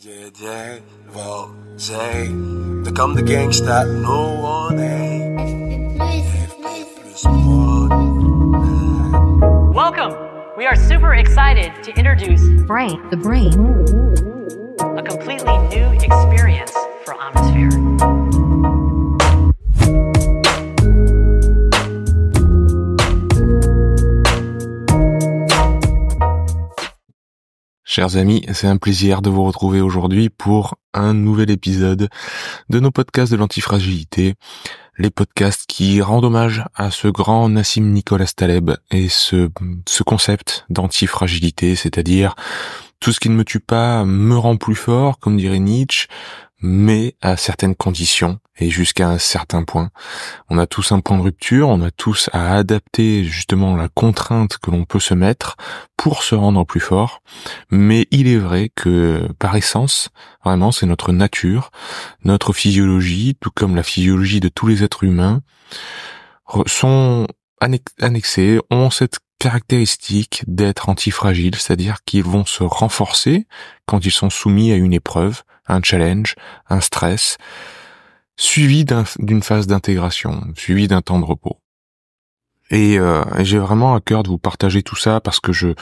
There come the gangsta, no one Welcome! We are super excited to introduce Brain, the brain. a completely new experience for Omnisphere. Chers amis, c'est un plaisir de vous retrouver aujourd'hui pour un nouvel épisode de nos podcasts de l'antifragilité, les podcasts qui rendent hommage à ce grand Nassim Nicolas Taleb et ce concept d'antifragilité, c'est-à-dire tout ce qui ne me tue pas me rend plus fort, comme dirait Nietzsche, mais à certaines conditions et jusqu'à un certain point. On a tous un point de rupture, on a tous à adapter justement la contrainte que l'on peut se mettre pour se rendre plus fort, mais il est vrai que par essence, vraiment c'est notre nature, notre physiologie, tout comme la physiologie de tous les êtres humains, sont annexés, ont cette caractéristique d'être antifragiles, c'est-à-dire qu'ils vont se renforcer quand ils sont soumis à une épreuve, un challenge, un stress, suivi d'une phase d'intégration, suivi d'un temps de repos. Et j'ai vraiment à cœur de vous partager tout ça parce que je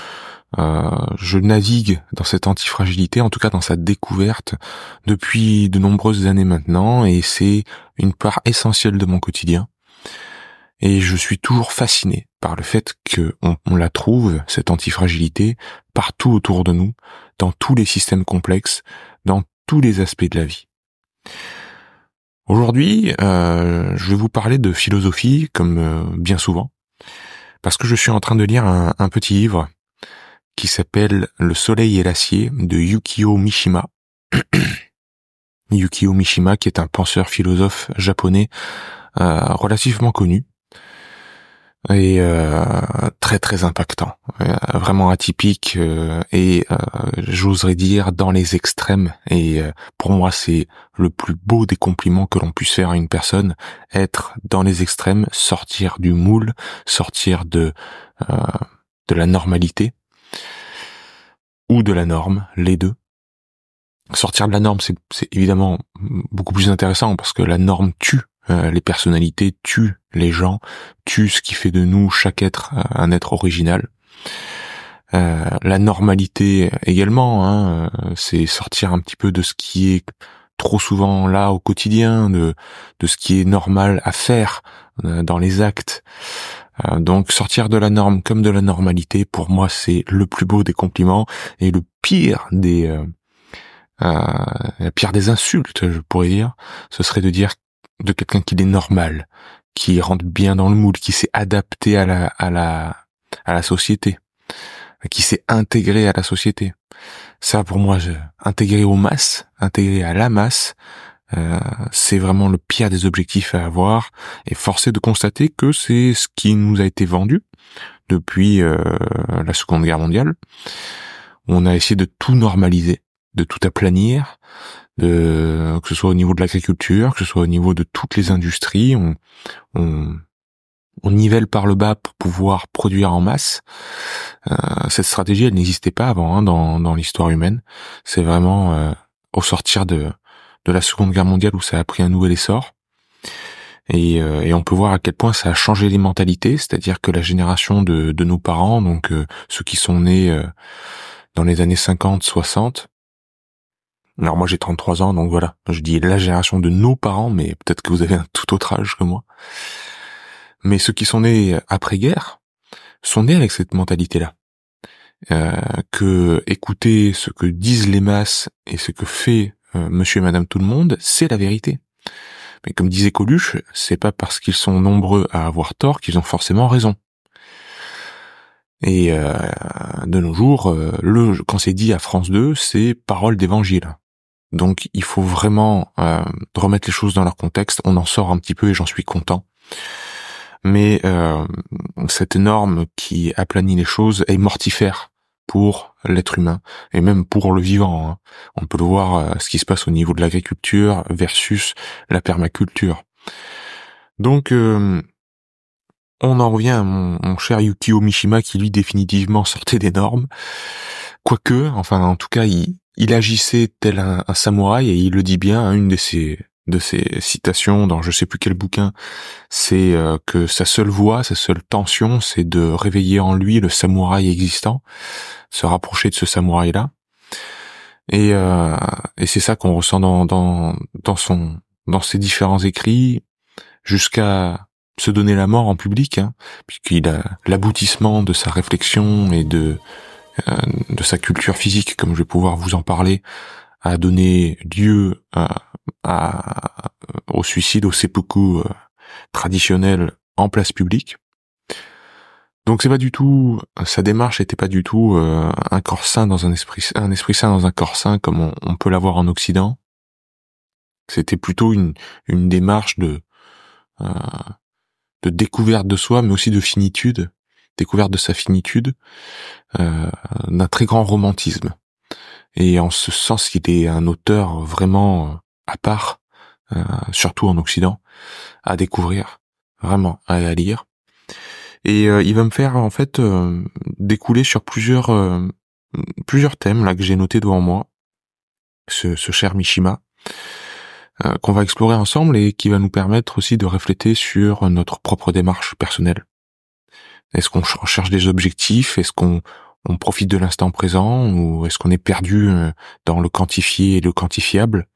navigue dans cette antifragilité, en tout cas dans sa découverte, depuis de nombreuses années maintenant, et c'est une part essentielle de mon quotidien. Et je suis toujours fasciné par le fait qu'on la trouve, cette antifragilité, partout autour de nous, dans tous les systèmes complexes, dans tous les aspects de la vie. Aujourd'hui, je vais vous parler de philosophie, comme bien souvent, parce que je suis en train de lire un petit livre qui s'appelle Le Soleil et l'Acier de Yukio Mishima. Yukio Mishima, qui est un penseur philosophe japonais relativement connu, et très très impactant, vraiment atypique et j'oserais dire dans les extrêmes, et pour moi c'est le plus beau des compliments que l'on puisse faire à une personne, être dans les extrêmes, sortir du moule, sortir de la normalité ou de la norme, les deux. Sortir de la norme, c'est évidemment beaucoup plus intéressant parce que la norme tue les personnalités, tue les gens, tue ce qui fait de nous chaque être un être original. La normalité également, c'est sortir un petit peu de ce qui est trop souvent là au quotidien, de ce qui est normal à faire dans les actes. Donc sortir de la norme comme de la normalité, pour moi c'est le plus beau des compliments et le pire la pire des insultes, je pourrais dire, ce serait de dire de quelqu'un qui est normal, qui rentre bien dans le moule, qui s'est adapté à la société, qui s'est intégré à la société. Ça, pour moi, intégré aux masses, intégré à la masse, c'est vraiment le pire des objectifs à avoir, et force est de constater que c'est ce qui nous a été vendu depuis la Seconde Guerre mondiale. On a essayé de tout normaliser, de tout aplanir, que ce soit au niveau de l'agriculture, que ce soit au niveau de toutes les industries, on nivelle par le bas pour pouvoir produire en masse. Cette stratégie, elle n'existait pas avant dans l'histoire humaine. C'est vraiment au sortir de la Seconde Guerre mondiale où ça a pris un nouvel essor. Et on peut voir à quel point ça a changé les mentalités, c'est-à-dire que la génération de nos parents, donc ceux qui sont nés dans les années 50, 60, alors moi j'ai 33 ans, donc voilà, je dis la génération de nos parents, mais peut-être que vous avez un tout autre âge que moi. Mais ceux qui sont nés après-guerre sont nés avec cette mentalité-là. Que écouter ce que disent les masses et ce que fait monsieur et madame tout le monde, c'est la vérité. Mais comme disait Coluche, c'est pas parce qu'ils sont nombreux à avoir tort qu'ils ont forcément raison. Et de nos jours, quand c'est dit à France 2, c'est parole d'évangile. Donc il faut vraiment remettre les choses dans leur contexte. On en sort un petit peu et j'en suis content. Mais cette norme qui aplanit les choses est mortifère pour l'être humain et même pour le vivant. On peut le voir, ce qui se passe au niveau de l'agriculture versus la permaculture. Donc on en revient à mon cher Yukio Mishima qui lui définitivement sortait des normes. Quoique, enfin en tout cas, il agissait tel un samouraï, et il le dit bien, hein, une de ses citations dans je sais plus quel bouquin, c'est que sa seule voie, sa seule tension, c'est de réveiller en lui le samouraï existant, se rapprocher de ce samouraï-là. Et c'est ça qu'on ressent dans ses différents écrits, jusqu'à se donner la mort en public, hein, puisqu'il a l'aboutissement de sa réflexion et de sa culture physique, comme je vais pouvoir vous en parler, a donné lieu au suicide, au seppuku traditionnel en place publique. Donc c'est pas du tout, sa démarche était pas du tout un corps sain dans un esprit sain dans un corps sain comme on peut l'avoir en Occident. C'était plutôt une démarche de découverte de soi, mais aussi de finitude, découverte de sa finitude, d'un très grand romantisme. Et en ce sens, il est un auteur vraiment à part, surtout en Occident, à découvrir, vraiment, à lire. Et il va me faire en fait découler sur plusieurs thèmes là que j'ai notés devant moi, ce cher Mishima, qu'on va explorer ensemble et qui va nous permettre aussi de refléter sur notre propre démarche personnelle. Est-ce qu'on recherche des objectifs? Est-ce qu'on profite de l'instant présent? Ou est-ce qu'on est perdu dans le quantifié et le quantifiable?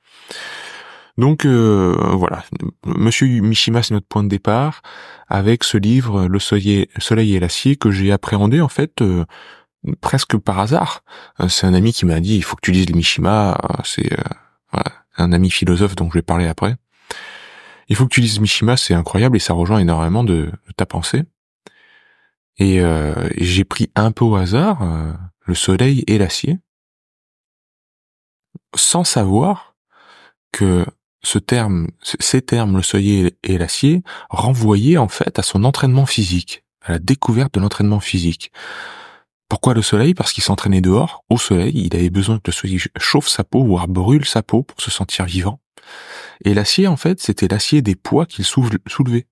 Donc voilà, Monsieur Mishima, c'est notre point de départ, avec ce livre, Le Soleil et l'acier, que j'ai appréhendé en fait presque par hasard. C'est un ami qui m'a dit, il faut que tu lises le Mishima, c'est voilà, un ami philosophe dont je vais parler après. Il faut que tu lises Mishima, c'est incroyable et ça rejoint énormément de ta pensée. Et j'ai pris un peu au hasard Le Soleil et l'acier, sans savoir que ces termes, le soleil et l'acier, renvoyaient en fait à son entraînement physique, à la découverte de l'entraînement physique. Pourquoi le soleil? Parce qu'il s'entraînait dehors, au soleil, il avait besoin que le soleil chauffe sa peau, voire brûle sa peau pour se sentir vivant. Et l'acier, en fait, c'était l'acier des poids qu'il soulevait.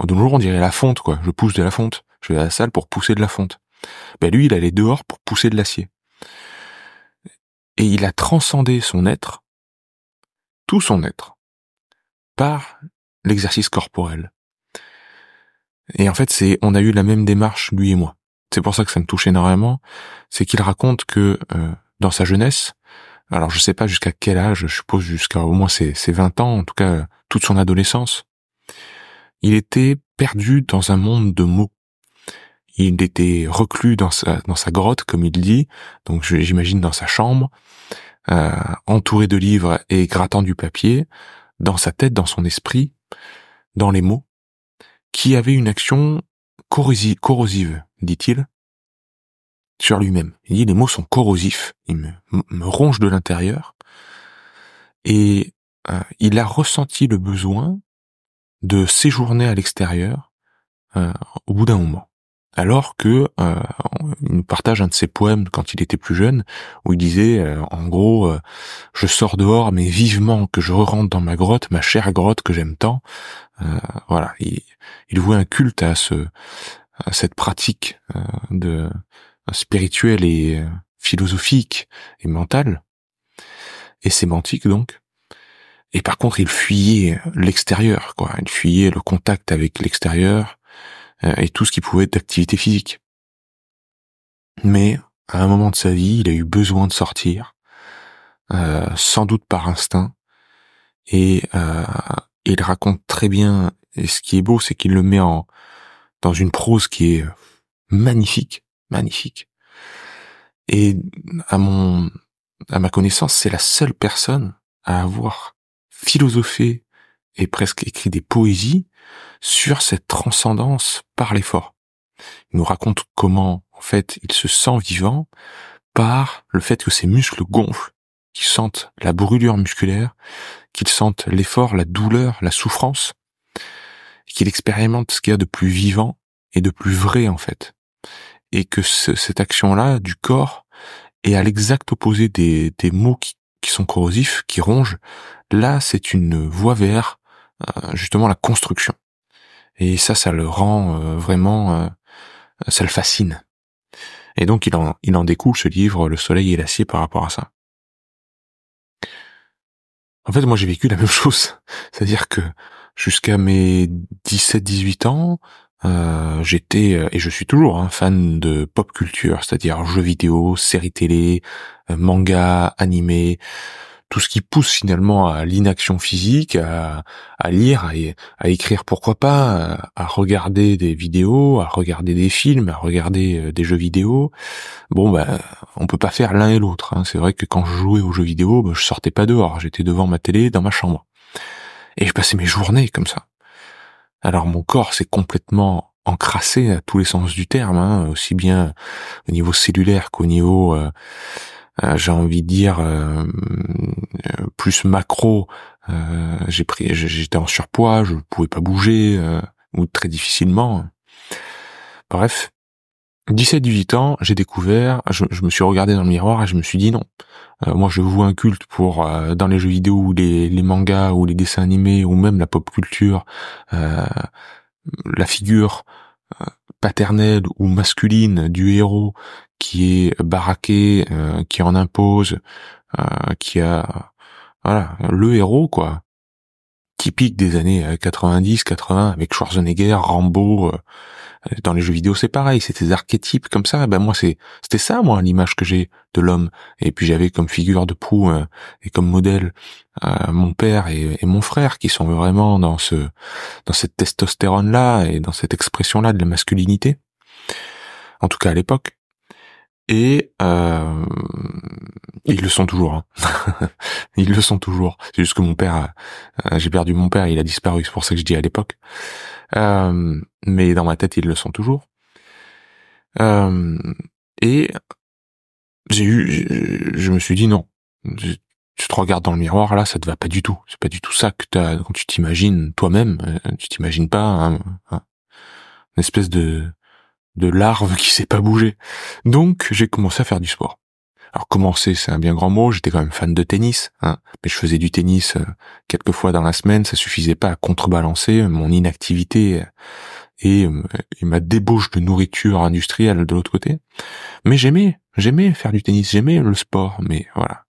De nos jours, on dirait la fonte, quoi. Je pousse de la fonte. Je vais à la salle pour pousser de la fonte. Ben lui, il allait dehors pour pousser de l'acier. Et il a transcendé son être, tout son être, par l'exercice corporel. Et en fait, on a eu la même démarche, lui et moi. C'est pour ça que ça me touche énormément. C'est qu'il raconte que dans sa jeunesse, alors je sais pas jusqu'à quel âge, je suppose jusqu'à au moins ses 20 ans, en tout cas toute son adolescence, il était perdu dans un monde de mots. Il était reclus dans sa grotte, comme il dit, donc j'imagine dans sa chambre, entouré de livres et grattant du papier, dans sa tête, dans son esprit, dans les mots, qui avaient une action corrosive, dit-il, sur lui-même. Il dit, les mots sont corrosifs, ils me rongent de l'intérieur, et il a ressenti le besoin de séjourner à l'extérieur au bout d'un moment. Alors que il nous partage un de ses poèmes quand il était plus jeune, où il disait, en gros, je sors dehors, mais vivement que je rentre dans ma grotte, ma chère grotte que j'aime tant. Voilà, il vouait un culte à cette pratique de spirituelle et philosophique et mentale et sémantique donc. Et par contre, il fuyait l'extérieur, quoi. Il fuyait le contact avec l'extérieur et tout ce qui pouvait être d'activité physique. Mais à un moment de sa vie, il a eu besoin de sortir, sans doute par instinct, et il raconte très bien. Et ce qui est beau, c'est qu'il le met dans une prose qui est magnifique, magnifique. Et à ma connaissance, c'est la seule personne à avoir philosophé et presque écrit des poésies sur cette transcendance par l'effort. Il nous raconte comment, en fait, il se sent vivant par le fait que ses muscles gonflent, qu'il sente la brûlure musculaire, qu'il sente l'effort, la douleur, la souffrance, et qu'il expérimente ce qu'il y a de plus vivant et de plus vrai, en fait. Et que cette action-là du corps est à l'exact opposé des mots qui sont corrosifs, qui rongent. Là, c'est une voie vers justement la construction. Et ça le rend vraiment, ça le fascine. Et donc il en découle ce livre, Le Soleil et l'acier, par rapport à ça. En fait, moi, j'ai vécu la même chose. C'est-à-dire que jusqu'à mes 17-18 ans, j'étais, et je suis toujours, fan de pop culture, c'est-à-dire jeux vidéo, séries télé, manga, animé, tout ce qui pousse finalement à l'inaction physique, à lire, à écrire, pourquoi pas, à regarder des vidéos, à regarder des films, à regarder des jeux vidéo. Bon, on peut pas faire l'un et l'autre. C'est vrai que quand je jouais aux jeux vidéo, je sortais pas dehors, j'étais devant ma télé dans ma chambre. Et je passais mes journées comme ça. Alors mon corps s'est complètement encrassé à tous les sens du terme, aussi bien au niveau cellulaire qu'au niveau, j'ai envie de dire, plus macro. J'étais en surpoids, je pouvais pas bouger, ou très difficilement. Bref, 17-18 ans, j'ai découvert, je me suis regardé dans le miroir et je me suis dit non. Moi, je voue un culte pour dans les jeux vidéo ou les mangas ou les dessins animés ou même la pop culture, la figure paternelle ou masculine du héros qui est baraqué, qui en impose, qui a le héros quoi, typique des années 90, 80 avec Schwarzenegger, Rambo. Dans les jeux vidéo, c'est pareil, c'est des archétypes comme ça. Moi, c'était ça, moi, l'image que j'ai de l'homme. Et puis j'avais comme figure de proue et comme modèle mon père et mon frère, qui sont vraiment dans cette testostérone-là et dans cette expression-là de la masculinité. En tout cas, à l'époque. Et ils le sont toujours. Ils le sont toujours. C'est juste que mon père, j'ai perdu mon père, il a disparu. C'est pour ça que je dis à l'époque. Mais dans ma tête, ils le sont toujours. Et je me suis dit non. Tu te regardes dans le miroir, là, ça te va pas du tout. C'est pas du tout ça que quand tu t'imagines toi-même. Tu t'imagines pas une espèce de larve qui sait pas bouger. Donc, j'ai commencé à faire du sport. Alors commencer, c'est un bien grand mot, j'étais quand même fan de tennis, mais je faisais du tennis quelques fois dans la semaine, ça suffisait pas à contrebalancer mon inactivité et ma débauche de nourriture industrielle de l'autre côté. Mais j'aimais faire du tennis, j'aimais le sport, mais voilà,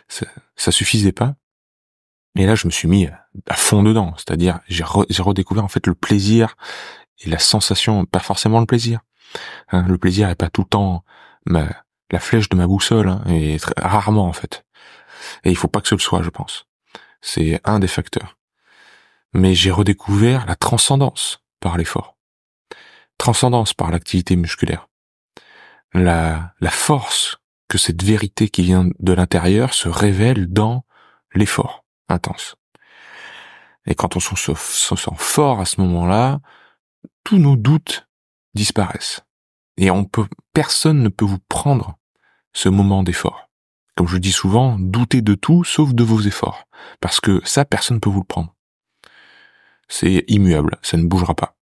ça suffisait pas. Et là, je me suis mis à fond dedans, c'est-à-dire j'ai redécouvert en fait le plaisir et la sensation, pas forcément le plaisir. Le plaisir est pas tout le temps la flèche de ma boussole, et rarement en fait. Et il faut pas que ce le soit, je pense. C'est un des facteurs. Mais j'ai redécouvert la transcendance par l'effort. Transcendance par l'activité musculaire. La force que cette vérité qui vient de l'intérieur se révèle dans l'effort intense. Et quand on se sent fort à ce moment-là, tous nos doutes disparaissent. Et personne ne peut vous prendre ce moment d'effort. Comme je dis souvent, doutez de tout sauf de vos efforts. Parce que ça, personne ne peut vous le prendre. C'est immuable, ça ne bougera pas.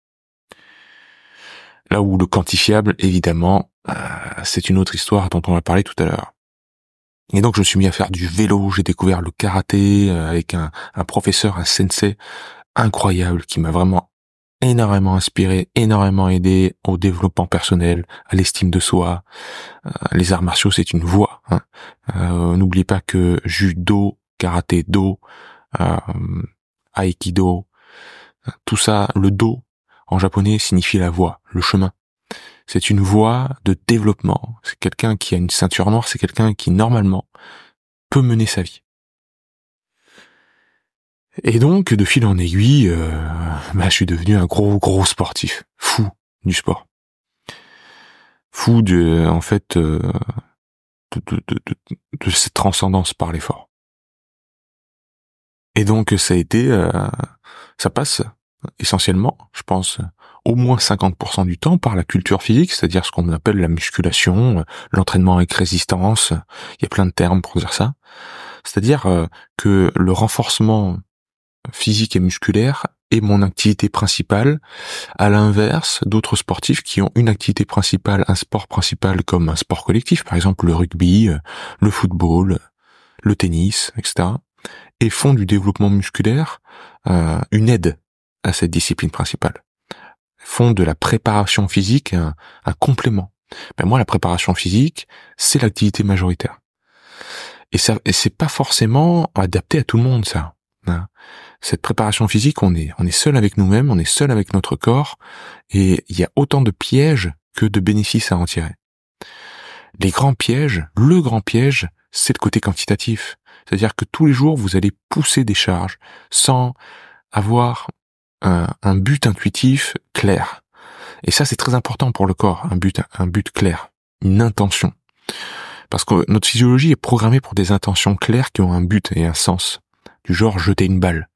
Là où le quantifiable, évidemment, c'est une autre histoire dont on a parlé tout à l'heure. Et donc je me suis mis à faire du vélo, j'ai découvert le karaté avec un professeur, un sensei incroyable qui m'a vraiment énormément inspiré, énormément aidé au développement personnel, à l'estime de soi. Les arts martiaux, c'est une voie. N'oubliez pas que judo, karaté do, aikido, tout ça, le do en japonais signifie la voie, le chemin. C'est une voie de développement. C'est quelqu'un qui a une ceinture noire, c'est quelqu'un qui normalement peut mener sa vie. Et donc, de fil en aiguille, je suis devenu un gros sportif, fou du sport, fou de cette transcendance par l'effort. Et donc, ça passe essentiellement, je pense, au moins 50% du temps par la culture physique, c'est-à-dire ce qu'on appelle la musculation, l'entraînement avec résistance. Il y a plein de termes pour dire ça. C'est-à-dire que le renforcement physique et musculaire est mon activité principale, à l'inverse d'autres sportifs qui ont une activité principale, un sport principal comme un sport collectif, par exemple le rugby, le football, le tennis, etc., et font du développement musculaire une aide à cette discipline principale. Font de la préparation physique un complément. Moi, la préparation physique, c'est l'activité majoritaire. Et c'est pas forcément adapté à tout le monde, ça. Hein. Cette préparation physique, on est seul avec nous-mêmes, on est seul avec notre corps, et il y a autant de pièges que de bénéfices à en tirer. Le grand piège, c'est le côté quantitatif. C'est-à-dire que tous les jours, vous allez pousser des charges sans avoir un but intuitif clair. Et ça, c'est très important pour le corps, un but clair, une intention. Parce que notre physiologie est programmée pour des intentions claires qui ont un but et un sens. Du genre jeter une balle.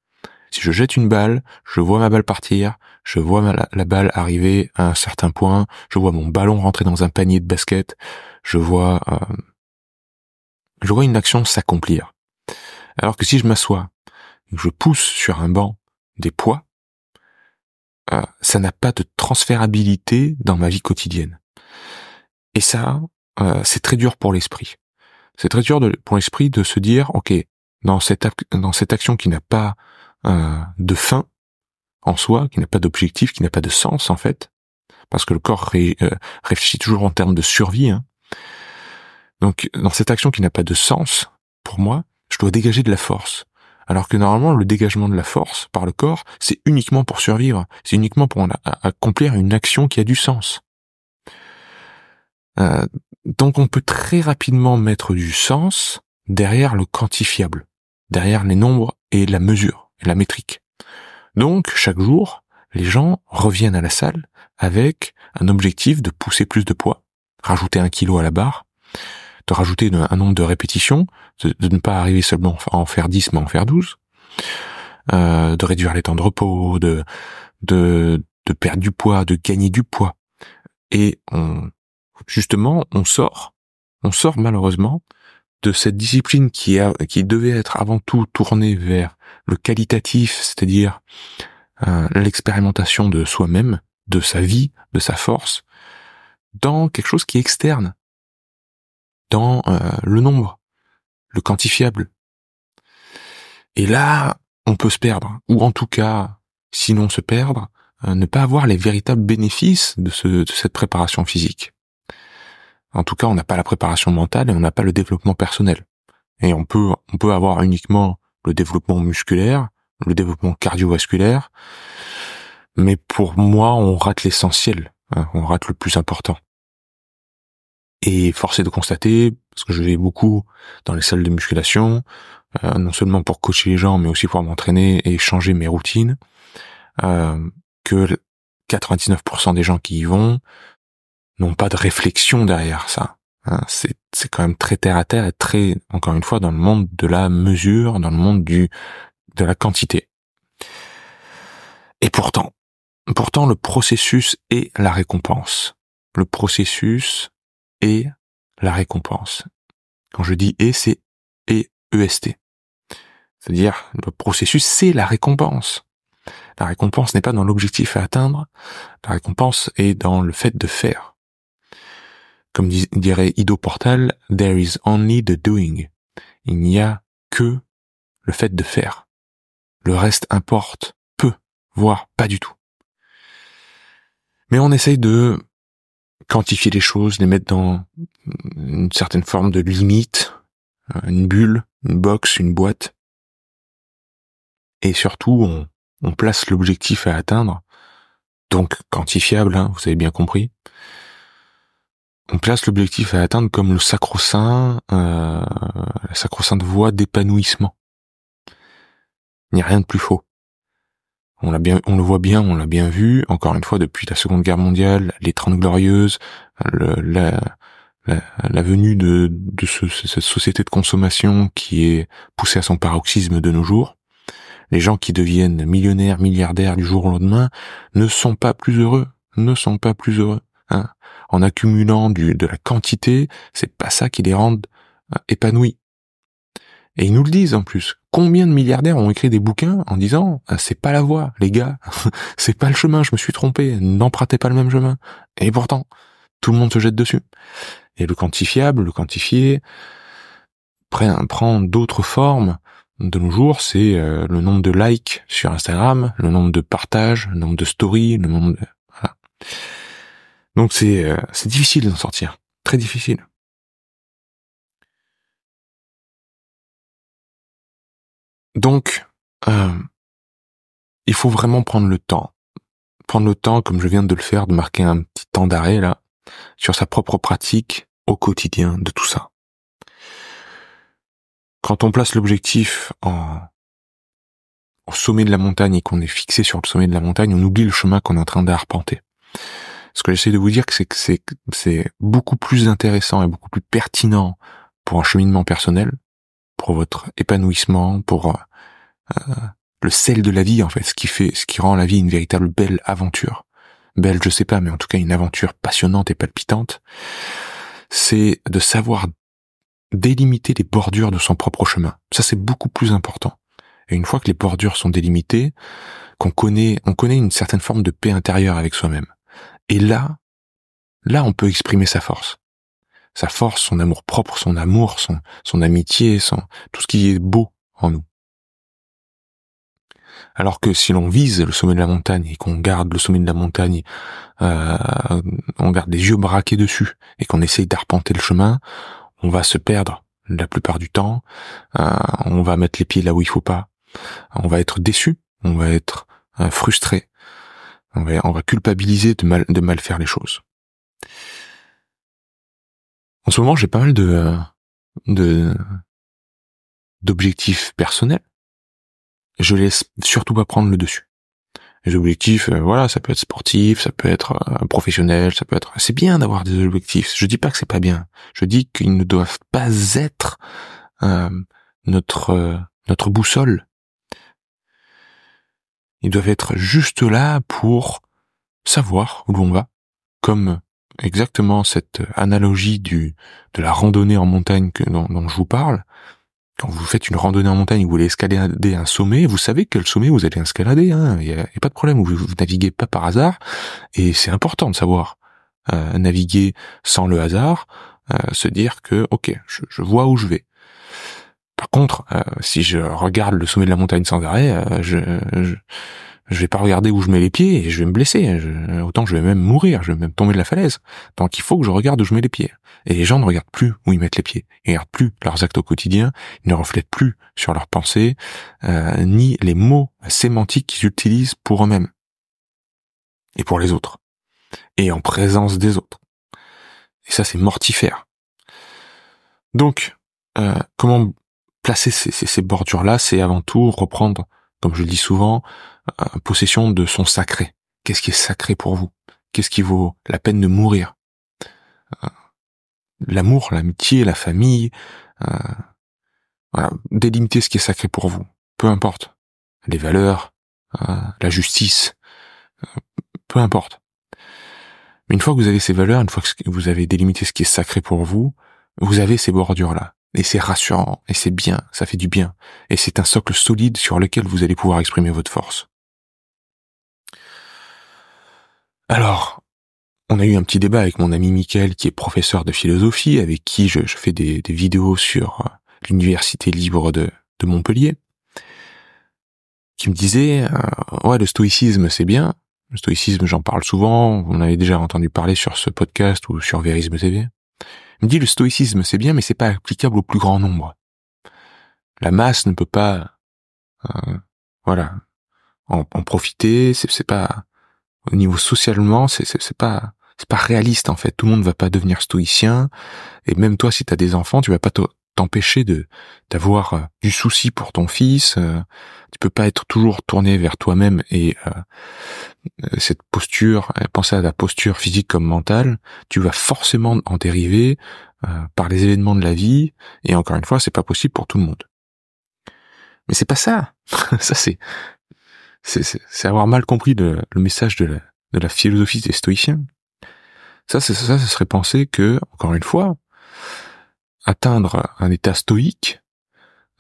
Si je jette une balle, je vois ma balle partir, je vois la balle arriver à un certain point, je vois mon ballon rentrer dans un panier de basket, je vois une action s'accomplir. Alors que si je m'assois, je pousse sur un banc des poids, ça n'a pas de transférabilité dans ma vie quotidienne. Et ça, c'est très dur pour l'esprit. C'est très dur pour l'esprit de se dire, ok, dans cette action qui n'a pas de fin en soi, qui n'a pas d'objectif, qui n'a pas de sens en fait, parce que le corps réfléchit toujours en termes de survie. Hein. Donc, dans cette action qui n'a pas de sens, pour moi, je dois dégager de la force. Alors que normalement, le dégagement de la force par le corps, c'est uniquement pour survivre. C'est uniquement pour accomplir une action qui a du sens. Donc, on peut très rapidement mettre du sens derrière le quantifiable, derrière les nombres et la mesure, et la métrique. Donc, chaque jour, les gens reviennent à la salle avec un objectif de pousser plus de poids, rajouter 1 kilo à la barre, de rajouter un nombre de répétitions, de ne pas arriver seulement à en faire 10, mais à en faire 12, de réduire les temps de repos, de perdre du poids, de gagner du poids. Et on sort malheureusement de cette discipline qui devait être avant tout tournée vers le qualitatif, c'est-à-dire l'expérimentation de soi-même, de sa vie, de sa force, dans quelque chose qui est externe, dans le nombre, le quantifiable. Et là, on peut se perdre, ou en tout cas, sinon se perdre, ne pas avoir les véritables bénéfices de cette préparation physique. En tout cas, on n'a pas la préparation mentale et on n'a pas le développement personnel. Et on peut avoir uniquement le développement musculaire, le développement cardiovasculaire, mais pour moi, on rate l'essentiel, hein, on rate le plus important. Et force est de constater, parce que je vais beaucoup dans les salles de musculation, non seulement pour coacher les gens, mais aussi pour m'entraîner et changer mes routines, que 99% des gens qui y vont n'ont pas de réflexion derrière ça. Hein, c'est quand même très terre à terre et très, encore une fois, dans le monde de la mesure, dans le monde de la quantité. Et pourtant, le processus est la récompense. Le processus est la récompense. Quand je dis c'est EST. C'est-à-dire, le processus, c'est la récompense. La récompense n'est pas dans l'objectif à atteindre, la récompense est dans le fait de faire. Comme dirait Ido Portal, there is only the doing. Il n'y a que le fait de faire. Le reste importe peu, voire pas du tout. Mais on essaye de quantifier les choses, les mettre dans une certaine forme de limite, une bulle, une box, une boîte. Et surtout, on place l'objectif à atteindre, donc quantifiable, hein, vous avez bien compris. On place l'objectif à atteindre comme la sacro-sainte voie d'épanouissement. Il n'y a rien de plus faux. On le voit bien, on l'a bien vu, encore une fois, depuis la Seconde Guerre mondiale, les 30 Glorieuses, la venue de cette société de consommation qui est poussée à son paroxysme de nos jours. Les gens qui deviennent millionnaires, milliardaires du jour au lendemain ne sont pas plus heureux, hein. En accumulant de la quantité, c'est pas ça qui les rend épanouis. Et ils nous le disent en plus. Combien de milliardaires ont écrit des bouquins en disant c'est pas la voie, les gars, c'est pas le chemin, je me suis trompé, n'empruntez pas le même chemin. Et pourtant, tout le monde se jette dessus. Et le quantifiable, le quantifié, prend d'autres formes. De nos jours, c'est le nombre de likes sur Instagram, le nombre de partages, le nombre de stories, le nombre de... Voilà. Donc c'est difficile d'en sortir, très difficile. Donc, il faut vraiment prendre le temps. Prendre le temps, comme je viens de le faire, de marquer un petit temps d'arrêt, là, sur sa propre pratique au quotidien de tout ça. Quand on place l'objectif au sommet de la montagne et qu'on est fixé sur le sommet de la montagne, on oublie le chemin qu'on est en train d'arpenter. Ce que j'essaie de vous dire, c'est que c'est beaucoup plus intéressant et beaucoup plus pertinent pour un cheminement personnel, pour votre épanouissement, pour le sel de la vie, en fait, ce qui rend la vie une véritable belle aventure. Belle, je sais pas, mais en tout cas une aventure passionnante et palpitante. C'est de savoir délimiter les bordures de son propre chemin. Ça, c'est beaucoup plus important. Et une fois que les bordures sont délimitées, on connaît une certaine forme de paix intérieure avec soi-même. Et là, on peut exprimer sa force. Sa force, son amour propre, son amour, son amitié, tout ce qui est beau en nous. Alors que si l'on vise le sommet de la montagne et qu'on garde le sommet de la montagne, on garde les yeux braqués dessus et qu'on essaye d'arpenter le chemin, on va se perdre la plupart du temps, on va mettre les pieds là où il faut pas, on va être déçu, on va être frustré, on va culpabiliser de mal faire les choses. En ce moment, j'ai pas mal d'objectifs personnels. Je laisse surtout pas prendre le dessus. Les objectifs, voilà, ça peut être sportif, ça peut être professionnel, c'est bien d'avoir des objectifs. Je dis pas que c'est pas bien. Je dis qu'ils ne doivent pas être notre boussole. Ils doivent être juste là pour savoir où l'on va, comme exactement cette analogie de la randonnée en montagne dont je vous parle. Quand vous faites une randonnée en montagne, vous voulez escalader un sommet, vous savez quel sommet vous allez escalader, hein. Il y a pas de problème, vous naviguez pas par hasard, et c'est important de savoir naviguer sans le hasard, se dire que ok, je vois où je vais. Par contre, si je regarde le sommet de la montagne sans arrêt, je vais pas regarder où je mets les pieds et je vais me blesser. Autant je vais même mourir, je vais même tomber de la falaise. Donc il faut que je regarde où je mets les pieds. Et les gens ne regardent plus où ils mettent les pieds. Ils ne regardent plus leurs actes au quotidien. Ils ne reflètent plus sur leurs pensées, ni les mots sémantiques qu'ils utilisent pour eux-mêmes. Et pour les autres. Et en présence des autres. Et ça, c'est mortifère. Donc, comment placer ces bordures-là, c'est avant tout reprendre, comme je le dis souvent, possession de son sacré. Qu'est-ce qui est sacré pour vous? Qu'est-ce qui vaut la peine de mourir? L'amour, l'amitié, la famille, voilà, délimiter ce qui est sacré pour vous. Peu importe. Les valeurs, la justice, peu importe. Mais une fois que vous avez ces valeurs, une fois que vous avez délimité ce qui est sacré pour vous, vous avez ces bordures-là. Et c'est rassurant, et c'est bien, ça fait du bien. Et c'est un socle solide sur lequel vous allez pouvoir exprimer votre force. Alors, on a eu un petit débat avec mon ami Mickaël, qui est professeur de philosophie, avec qui je fais des vidéos sur l'université libre de Montpellier, qui me disait ouais, le stoïcisme c'est bien. Le stoïcisme, j'en parle souvent, vous en avez déjà entendu parler sur ce podcast ou sur Vérisme TV. Il me dit le stoïcisme c'est bien, mais c'est pas applicable au plus grand nombre. La masse ne peut pas voilà en profiter, c'est pas au niveau socialement, c'est pas réaliste en fait. Tout le monde va pas devenir stoïcien, et même toi si t'as des enfants, tu vas pas t'empêcher d'avoir du souci pour ton fils. Tu peux pas être toujours tourné vers toi-même et cette posture, penser à la posture physique comme mentale, tu vas forcément en dériver par les événements de la vie, et encore une fois, c'est pas possible pour tout le monde. Mais c'est pas ça. Ça c'est avoir mal compris le message de la philosophie des stoïciens. Ça serait penser que, encore une fois, atteindre un état stoïque,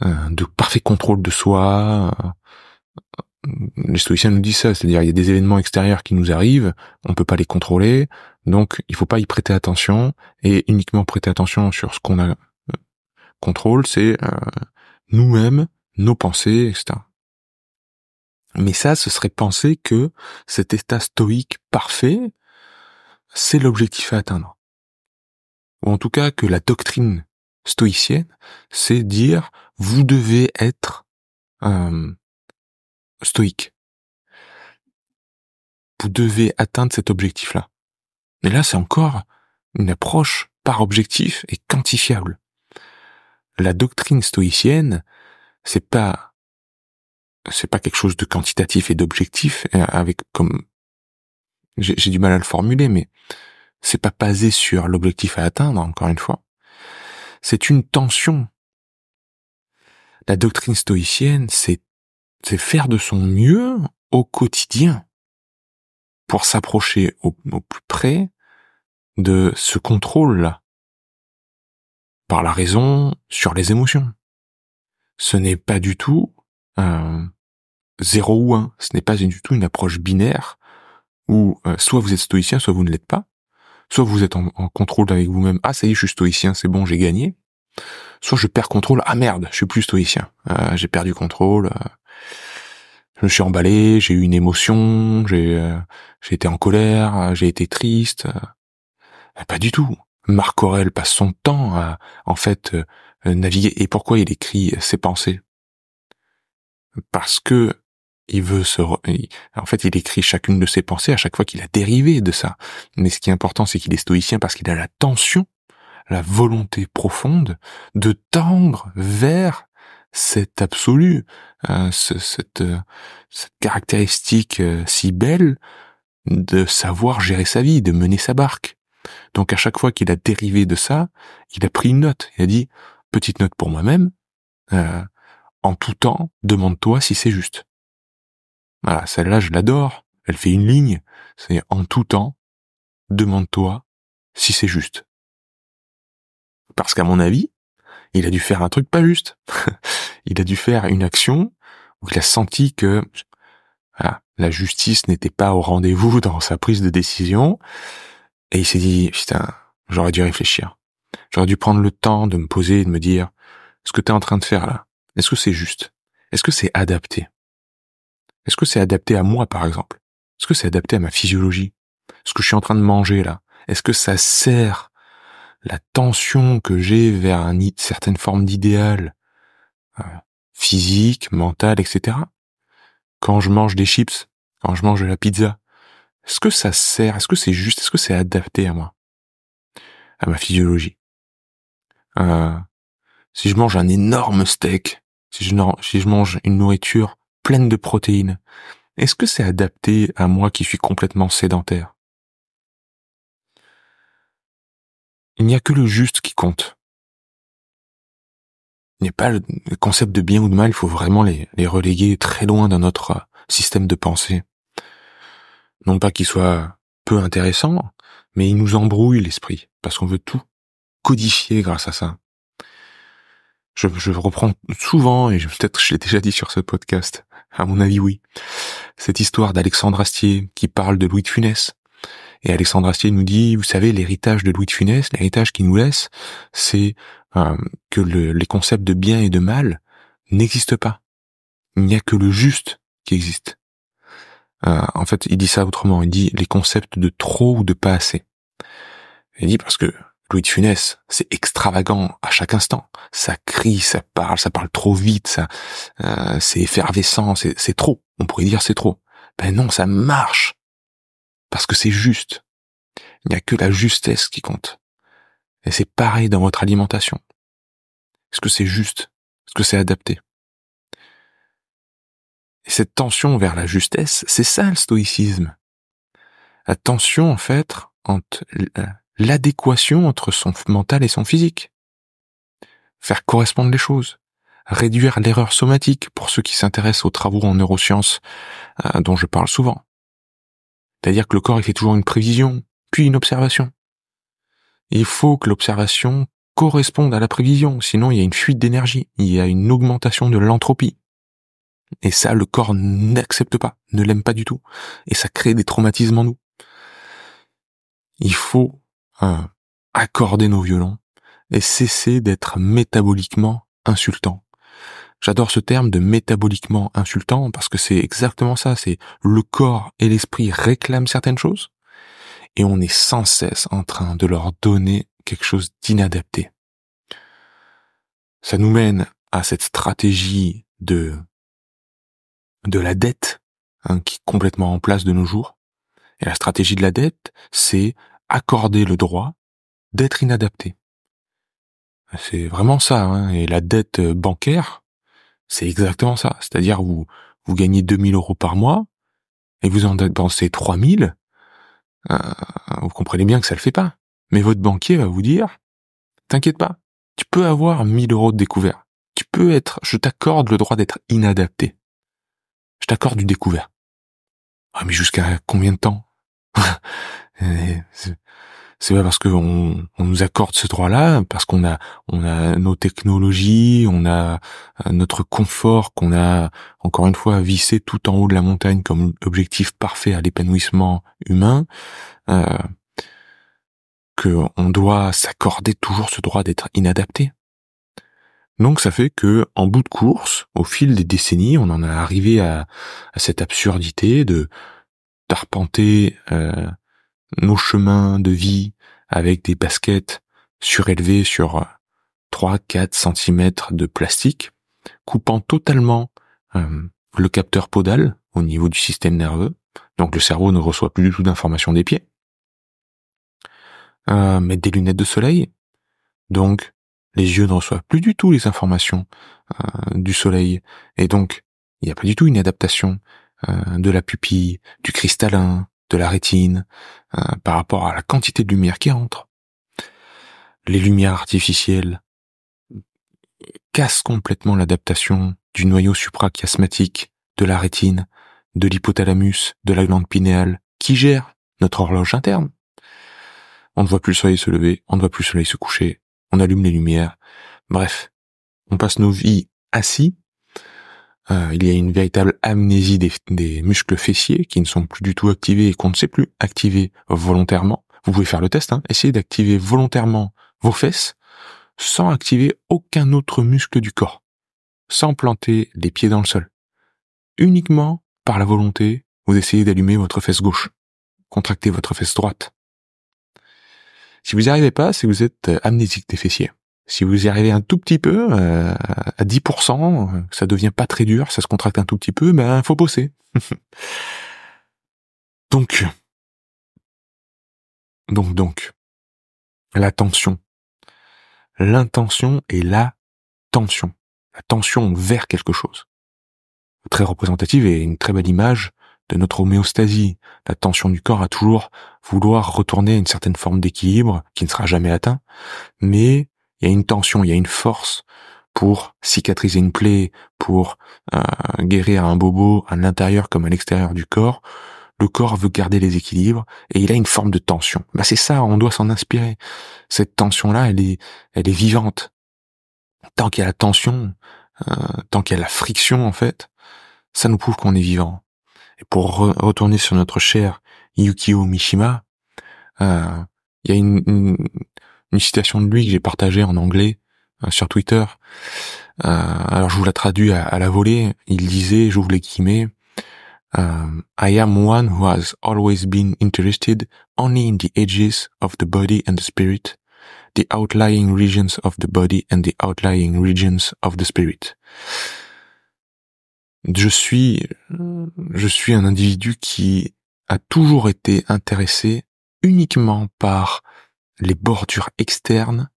de parfait contrôle de soi, les stoïciens nous disent ça, c'est-à-dire il y a des événements extérieurs qui nous arrivent, on peut pas les contrôler, donc il faut pas y prêter attention, et uniquement prêter attention sur ce qu'on a contrôle, c'est nous-mêmes, nos pensées, etc. Mais ça, ce serait penser que cet état stoïque parfait, c'est l'objectif à atteindre. Ou en tout cas que la doctrine stoïcienne, c'est dire vous devez être stoïque. Vous devez atteindre cet objectif-là. Et là, c'est encore une approche par objectif et quantifiable. La doctrine stoïcienne, c'est pas quelque chose de quantitatif et d'objectif, avec comme, j'ai du mal à le formuler, mais c'est pas basé sur l'objectif à atteindre, encore une fois. C'est une tension. La doctrine stoïcienne, c'est faire de son mieux au quotidien pour s'approcher au plus près de ce contrôle-là, par la raison sur les émotions. Ce n'est pas du tout 0 ou 1, ce n'est pas du tout une approche binaire où soit vous êtes stoïcien, soit vous ne l'êtes pas, soit vous êtes en contrôle avec vous-même, ah ça y est, je suis stoïcien, c'est bon, j'ai gagné, soit je perds contrôle, ah merde, je suis plus stoïcien, j'ai perdu contrôle, je me suis emballé, j'ai eu une émotion, j'ai été en colère, j'ai été triste. Pas du tout. Marc Aurèle passe son temps à, en fait, naviguer. Et pourquoi il écrit ses pensées? Parce que il veut en fait, il écrit chacune de ses pensées à chaque fois qu'il a dérivé de ça. Mais ce qui est important, c'est qu'il est stoïcien parce qu'il a la tension, la volonté profonde de tendre vers cet absolu, cette caractéristique si belle de savoir gérer sa vie, de mener sa barque. Donc à chaque fois qu'il a dérivé de ça, il a pris une note. Il a dit, petite note pour moi-même, en tout temps, demande-toi si c'est juste. Voilà, celle-là je l'adore, elle fait une ligne, c'est en tout temps, demande-toi si c'est juste. Parce qu'à mon avis, il a dû faire un truc pas juste. Il a dû faire une action où il a senti que voilà, la justice n'était pas au rendez-vous dans sa prise de décision, et il s'est dit, putain, j'aurais dû réfléchir. J'aurais dû prendre le temps de me poser et de me dire, ce que t'es en train de faire là, est-ce que c'est juste? Est-ce que c'est adapté? Est-ce que c'est adapté à moi, par exemple? Est-ce que c'est adapté à ma physiologie? Ce que je suis en train de manger là, est-ce que ça sert la tension que j'ai vers une certaine forme d'idéal physique, mental, etc. Quand je mange des chips, quand je mange de la pizza, est-ce que ça sert? Est-ce que c'est juste? Est-ce que c'est adapté à moi? À ma physiologie? Si je mange un énorme steak, si je mange une nourriture pleine de protéines, est-ce que c'est adapté à moi qui suis complètement sédentaire? Il n'y a que le juste qui compte. Il n'y a pas le concept de bien ou de mal, il faut vraiment les reléguer très loin dans notre système de pensée. Non pas qu'il soit peu intéressant, mais il nous embrouille l'esprit, parce qu'on veut tout codifier grâce à ça. Je reprends souvent, et peut-être je l'ai déjà dit sur ce podcast, à mon avis oui, cette histoire d'Alexandre Astier qui parle de Louis de Funès. Et Alexandre Astier nous dit, vous savez, l'héritage de Louis de Funès, l'héritage qu'il nous laisse, c'est que les concepts de bien et de mal n'existent pas. Il n'y a que le juste qui existe. En fait, il dit ça autrement, il dit les concepts de trop ou de pas assez. Il dit parce que Louis de Funès, c'est extravagant à chaque instant. Ça crie, ça parle trop vite, c'est effervescent, c'est trop. On pourrait dire c'est trop. Ben non, ça marche. Parce que c'est juste. Il n'y a que la justesse qui compte. Et c'est pareil dans votre alimentation. Est-ce que c'est juste? Est-ce que c'est adapté? Et cette tension vers la justesse, c'est ça le stoïcisme. La tension, en fait, entre l'adéquation entre son mental et son physique. Faire correspondre les choses. Réduire l'erreur somatique pour ceux qui s'intéressent aux travaux en neurosciences dont je parle souvent. C'est-à-dire que le corps il fait toujours une prévision, puis une observation. Il faut que l'observation corresponde à la prévision, sinon il y a une fuite d'énergie, il y a une augmentation de l'entropie. Et ça, le corps n'accepte pas, ne l'aime pas du tout. Et ça crée des traumatismes en nous. Il faut accorder nos violons et cesser d'être métaboliquement insultant. J'adore ce terme de métaboliquement insultant parce que c'est exactement ça, c'est le corps et l'esprit réclament certaines choses et on est sans cesse en train de leur donner quelque chose d'inadapté. Ça nous mène à cette stratégie de de la dette, qui est complètement en place de nos jours. Et la stratégie de la dette, c'est accorder le droit d'être inadapté. C'est vraiment ça, Et la dette bancaire, c'est exactement ça. C'est-à-dire, vous gagnez 2000 € par mois, et vous en dépensez 3000, vous comprenez bien que ça le fait pas. Mais votre banquier va vous dire, t'inquiète pas, tu peux avoir 1000 € de découvert. Je t'accorde le droit d'être inadapté. Je t'accorde du découvert. Ah, mais jusqu'à combien de temps? C'est pas parce que on nous accorde ce droit-là, parce qu'on a nos technologies, on a notre confort qu'on a encore une fois vissé tout en haut de la montagne comme objectif parfait à l'épanouissement humain, que on doit s'accorder toujours ce droit d'être inadapté. Donc ça fait que, en bout de course, au fil des décennies, on en est arrivé à cette absurdité de d'arpenter nos chemins de vie avec des baskets surélevées sur 3-4 centimètres de plastique, coupant totalement le capteur podal au niveau du système nerveux. Donc le cerveau ne reçoit plus du tout d'informations des pieds. Mettre des lunettes de soleil, donc les yeux ne reçoivent plus du tout les informations du soleil, et donc il n'y a pas du tout une adaptation de la pupille, du cristallin, de la rétine, par rapport à la quantité de lumière qui entre. Les lumières artificielles cassent complètement l'adaptation du noyau suprachiasmatique, de la rétine, de l'hypothalamus, de la glande pinéale, qui gère notre horloge interne. On ne voit plus le soleil se lever, on ne voit plus le soleil se coucher, on allume les lumières. Bref, on passe nos vies assis. Il y a une véritable amnésie des muscles fessiers qui ne sont plus du tout activés et qu'on ne sait plus activer volontairement. Vous pouvez faire le test, essayez d'activer volontairement vos fesses sans activer aucun autre muscle du corps, sans planter les pieds dans le sol. Uniquement par la volonté, vous essayez d'allumer votre fesse gauche, contractez votre fesse droite. Si vous n'y arrivez pas, c'est que vous êtes amnésique des fessiers. Si vous y arrivez un tout petit peu, à 10%, ça devient pas très dur, ça se contracte un tout petit peu, faut bosser. Donc, l'attention. L'intention et la tension. La tension vers quelque chose. Très représentative et une très belle image de notre homéostasie. La tension du corps a toujours vouloir retourner à une certaine forme d'équilibre qui ne sera jamais atteint, mais il y a une tension, il y a une force pour cicatriser une plaie, pour guérir un bobo à l'intérieur comme à l'extérieur du corps. Le corps veut garder les équilibres et il a une forme de tension. C'est ça, on doit s'en inspirer. Cette tension-là, elle est vivante. Tant qu'il y a la tension, tant qu'il y a la friction en fait, ça nous prouve qu'on est vivant. Et pour retourner sur notre cher Yukio Mishima, il y a une citation de lui que j'ai partagée en anglais sur Twitter. Alors je vous la traduis à la volée. Il disait, j'ouvre les guillemets, I am one who has always been interested only in the edges of the body and the spirit, the outlying regions of the body and the outlying regions of the spirit. Je suis un individu qui a toujours été intéressé uniquement par les bordures externes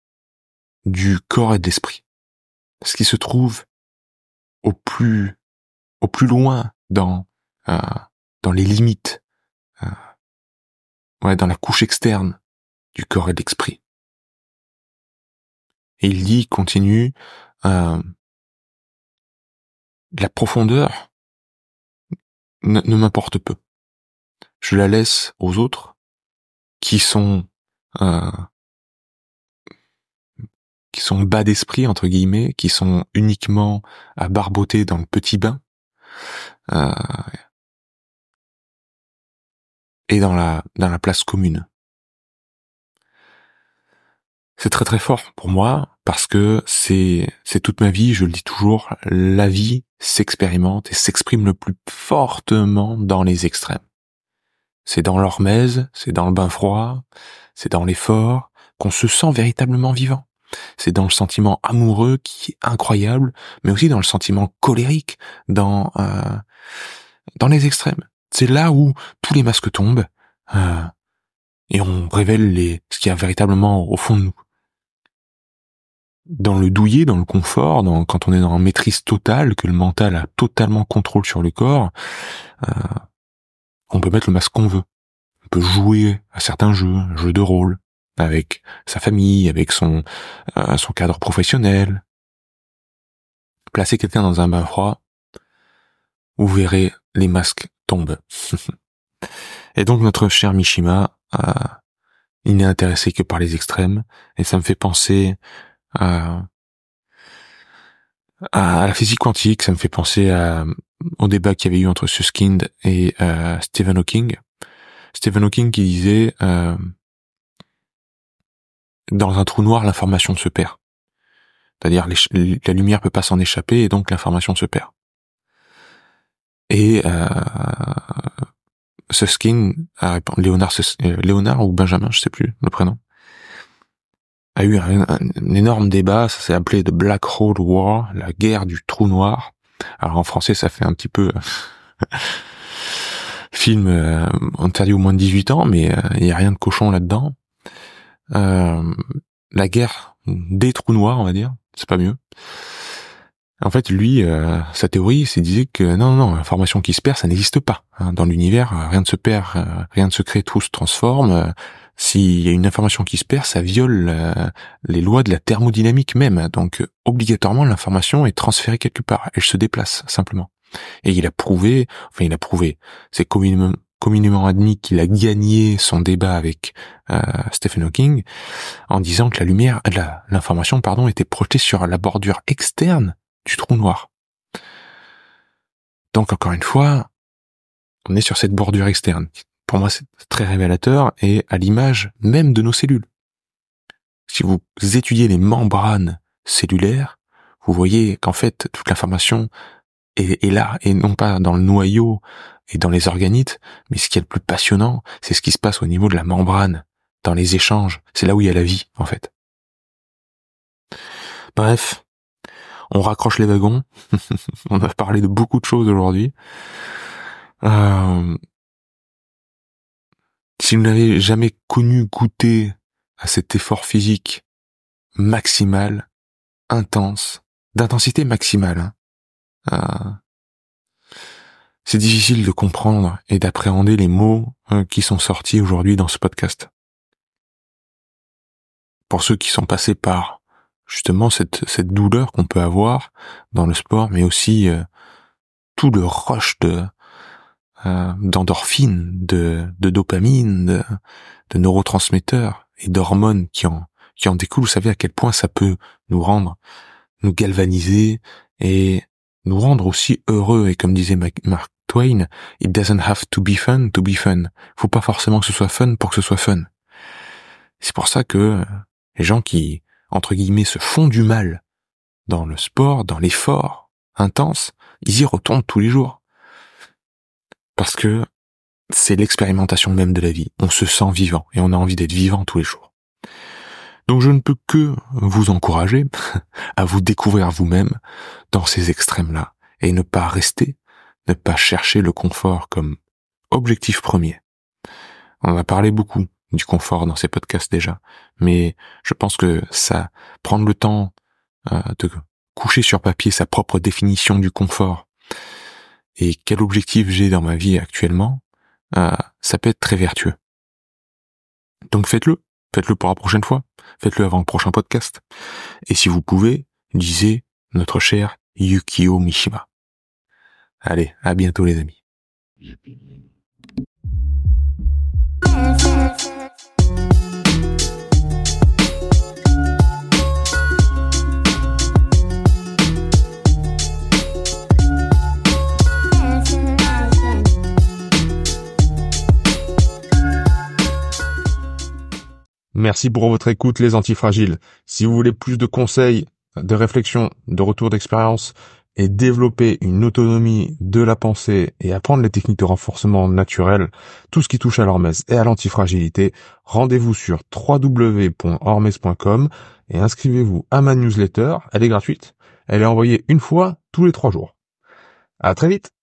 du corps et de l'esprit. Ce qui se trouve au plus loin dans les limites, dans la couche externe du corps et de l'esprit. Et il continue, la profondeur ne m'importe peu. Je la laisse aux autres qui sont bas d'esprit entre guillemets, qui sont uniquement à barboter dans le petit bain et dans la place commune. C'est très très fort pour moi parce que c'est toute ma vie, je le dis toujours, la vie s'expérimente et s'exprime le plus fortement dans les extrêmes. C'est dans l'hormèse, c'est dans le bain froid, c'est dans l'effort qu'on se sent véritablement vivant. C'est dans le sentiment amoureux qui est incroyable, mais aussi dans le sentiment colérique, dans dans les extrêmes. C'est là où tous les masques tombent et on révèle ce qu'il y a véritablement au fond de nous. Dans le douillet, dans le confort, quand on est dans une maîtrise totale, que le mental a totalement contrôle sur le corps, on peut mettre le masque qu'on veut. On peut jouer à certains jeux de rôle, avec sa famille, avec son cadre professionnel. Placer quelqu'un dans un bain froid, vous verrez, les masques tombent. Et donc notre cher Mishima, il n'est intéressé que par les extrêmes, et ça me fait penser à la physique quantique, ça me fait penser au débat qu'il y avait eu entre Susskind et Stephen Hawking. Stephen Hawking qui disait dans un trou noir, l'information se perd. C'est-à-dire la lumière peut pas s'en échapper et donc l'information se perd. Et Susskind a répondu, Léonard ou Benjamin, je sais plus le prénom, a eu un énorme débat, ça s'est appelé The Black Hole War, la guerre du trou noir. Alors en français, ça fait un petit peu film interdit aux moins de 18 ans, mais il y a rien de cochon là-dedans. La guerre des trous noirs, on va dire, c'est pas mieux. En fait, lui, sa théorie, c'est disait que non, l'information qui se perd, ça n'existe pas. Dans l'univers, rien ne se perd, rien ne se crée, tout se transforme. S'il y a une information qui se perd, ça viole les lois de la thermodynamique même. Donc, obligatoirement, l'information est transférée quelque part. Elle se déplace, simplement. Et il a prouvé, c'est communément admis qu'il a gagné son débat avec Stephen Hawking en disant que l'information, était projetée sur la bordure externe du trou noir. Donc, encore une fois, on est sur cette bordure externe. Pour moi, c'est très révélateur et à l'image même de nos cellules. Si vous étudiez les membranes cellulaires, vous voyez qu'en fait, toute l'information est là, et non pas dans le noyau et dans les organites, mais ce qui est le plus passionnant, c'est ce qui se passe au niveau de la membrane, dans les échanges. C'est là où il y a la vie, en fait. Bref, on raccroche les wagons. On a parlé de beaucoup de choses aujourd'hui. Si vous n'avez jamais goûté à cet effort physique maximal, intense, d'intensité maximale, c'est difficile de comprendre et d'appréhender les mots qui sont sortis aujourd'hui dans ce podcast. Pour ceux qui sont passés par justement cette douleur qu'on peut avoir dans le sport, mais aussi tout le rush d'endorphines, de dopamine, de neurotransmetteurs et d'hormones qui en découlent. Vous savez à quel point ça peut nous galvaniser et nous rendre aussi heureux. Et comme disait Mark Twain, it doesn't have to be fun to be fun. Faut pas forcément que ce soit fun pour que ce soit fun. C'est pour ça que les gens qui, entre guillemets, se font du mal dans le sport, dans l'effort intense, ils y retournent tous les jours. Parce que c'est l'expérimentation même de la vie. On se sent vivant et on a envie d'être vivant tous les jours. Donc je ne peux que vous encourager à vous découvrir vous-même dans ces extrêmes-là et ne pas chercher le confort comme objectif premier. On a parlé beaucoup du confort dans ces podcasts déjà, mais je pense que prendre le temps de coucher sur papier sa propre définition du confort et quel objectif j'ai dans ma vie actuellement, ça peut être très vertueux. Donc faites-le pour la prochaine fois, faites-le avant le prochain podcast. Et si vous pouvez, lisez notre cher Yukio Mishima. Allez, à bientôt les amis. Merci pour votre écoute, les antifragiles. Si vous voulez plus de conseils, de réflexions, de retours d'expérience et développer une autonomie de la pensée et apprendre les techniques de renforcement naturel, tout ce qui touche à l'hormèse et à l'antifragilité, rendez-vous sur www.hormèse.com et inscrivez-vous à ma newsletter. Elle est gratuite. Elle est envoyée une fois tous les 3 jours. À très vite.